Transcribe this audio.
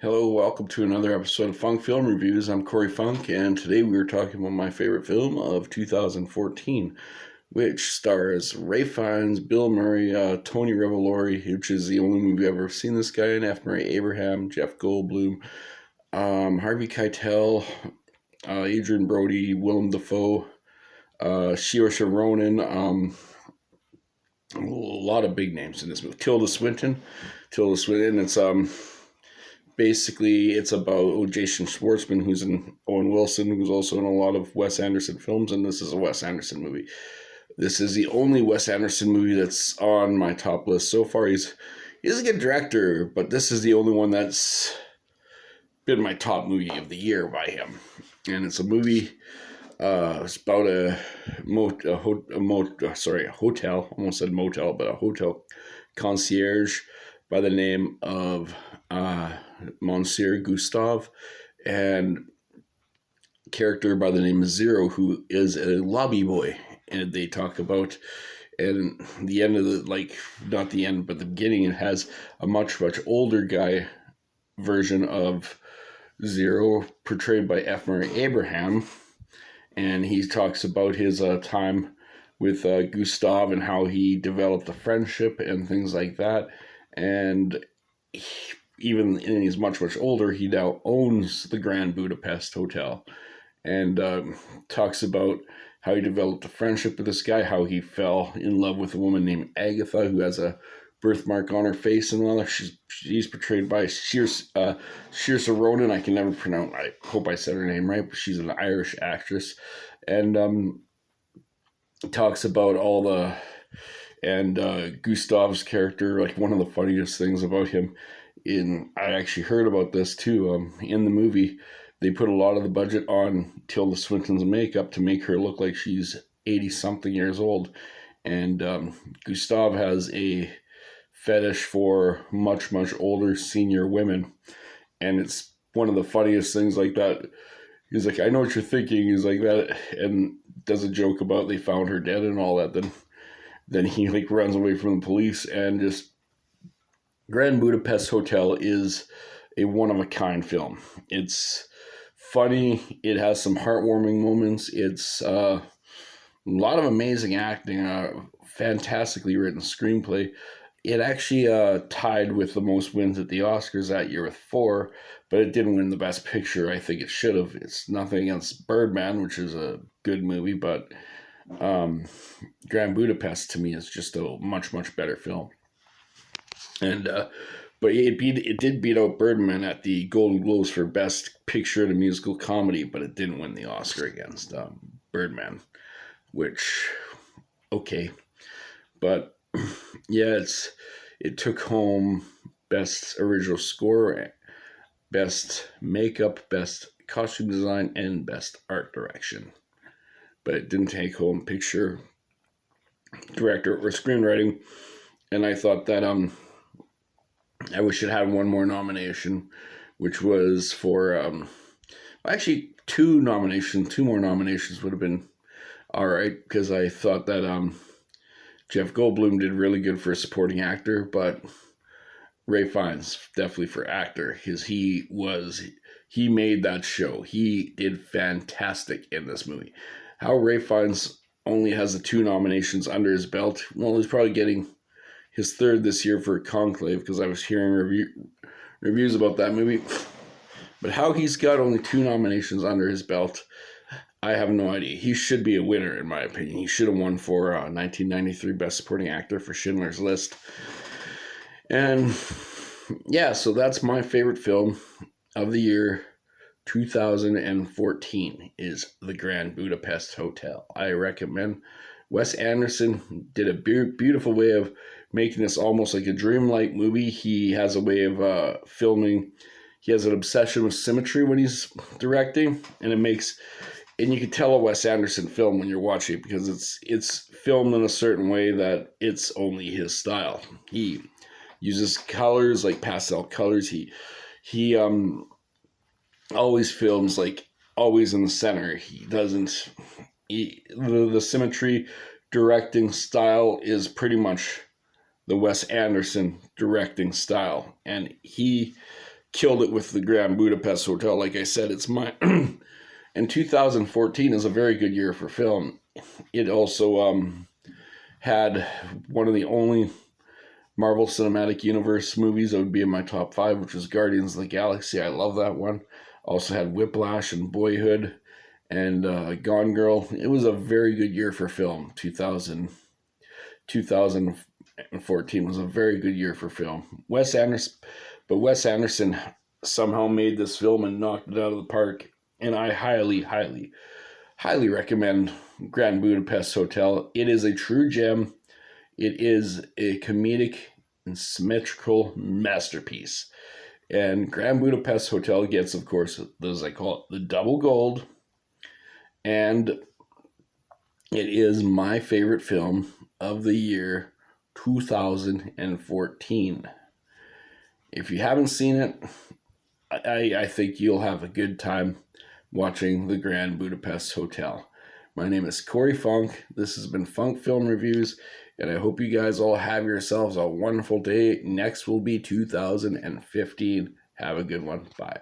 Hello, welcome to another episode of Funk Film Reviews. I'm Corey Funk, and today we are talking about my favorite film of 2014, which stars Ray Fiennes, Bill Murray, Tony Revolori, which is the only movie I've ever seen this guy in, F. Murray Abraham, Jeff Goldblum, Harvey Keitel, Adrian Brody, Willem Dafoe, Saoirse Ronan, a lot of big names in this movie. Tilda Swinton. It's basically, it's about Jason Schwartzman, who's in Owen Wilson, who's also in a lot of Wes Anderson films, and this is a Wes Anderson movie. This is the only Wes Anderson movie that's on my top list so far. He's a good director, but this is the only one that's been my top movie of the year by him. And it's a movie. It's about a hotel. Almost said motel, but a hotel concierge by the name of Monsieur Gustave, and a character by the name of Zero, who is a lobby boy. And they talk about, and the end of not the end, but the beginning, it has a much older guy version of Zero, portrayed by F. Murray Abraham. And he talks about his time with Gustave and how he developed a friendship and things like that. And even when he's much older, he now owns the Grand Budapest Hotel, and talks about how he developed a friendship with this guy, how he fell in love with a woman named Agatha, who has a birthmark on her face and all that. She's portrayed by Saoirse Ronan. I can never pronounce. I hope I said her name right, but she's an Irish actress, and talks about all the. And Gustave's character, like, one of the funniest things about him, I actually heard about this too, in the movie, they put a lot of the budget on Tilda Swinton's makeup to make her look like she's 80-something years old. And Gustave has a fetish for much older senior women. And it's one of the funniest things like that. He's like, I know what you're thinking. He's like that, and does a joke about they found her dead and all that. Then he runs away from the police, and just Grand Budapest Hotel is a one-of-a-kind film. It's funny. It has some heartwarming moments. It's a lot of amazing acting, fantastically written screenplay. It actually tied with the most wins at the Oscars that year with 4, but it didn't win the Best Picture. I think it should have. It's nothing against Birdman, which is a good movie, but Grand Budapest to me is just a much better film. And but it did beat out Birdman at the Golden Globes for Best Picture in a Musical Comedy, but it didn't win the Oscar against Birdman, which, okay. But yeah, it took home Best Original Score, Best Makeup, Best Costume Design, and Best Art Direction. But it didn't take home Picture, Director, or Screenwriting. And I thought that I wish it had one more nomination, which was for actually two more nominations would have been all right, because I thought that Jeff Goldblum did really good for a supporting actor, but Ray Fiennes definitely for actor, because he made that show. He did fantastic in this movie. How Ray Fiennes only has the 2 nominations under his belt. Well, he's probably getting his 3rd this year for Conclave, because I was hearing reviews about that movie. But how he's got only 2 nominations under his belt, I have no idea. He should be a winner, in my opinion. He should have won for 1993 Best Supporting Actor for Schindler's List. And yeah, so that's my favorite film of the year 2014 is The Grand Budapest Hotel. I recommend. Wes Anderson did a beautiful way of making this almost like a dreamlike movie. He has a way of filming. He has an obsession with symmetry when he's directing, and you can tell a Wes Anderson film when you're watching it, because it's filmed in a certain way that it's only his style. He uses colors, like pastel colors. He always films always in the center. He doesn't. The symmetry directing style is pretty much the Wes Anderson directing style, and he killed it with the Grand Budapest Hotel. Like I said, it's my and 2014 is a very good year for film. It also had one of the only Marvel Cinematic Universe movies that would be in my top 5, which was Guardians of the Galaxy. I love that one. Also had Whiplash and Boyhood and Gone Girl. It was a very good year for film. 2014 was a very good year for film. Wes Anderson somehow made this film and knocked it out of the park. And I highly, highly, highly recommend Grand Budapest Hotel. It is a true gem. It is a comedic and symmetrical masterpiece. And Grand Budapest Hotel gets, of course, as I call it, the double gold. And it is my favorite film of the year 2014. If you haven't seen it, I think you'll have a good time watching the Grand Budapest Hotel. My name is Corey Funk. This has been Funk Film Reviews, and I hope you guys all have yourselves a wonderful day. Next will be 2015. Have a good one. Bye.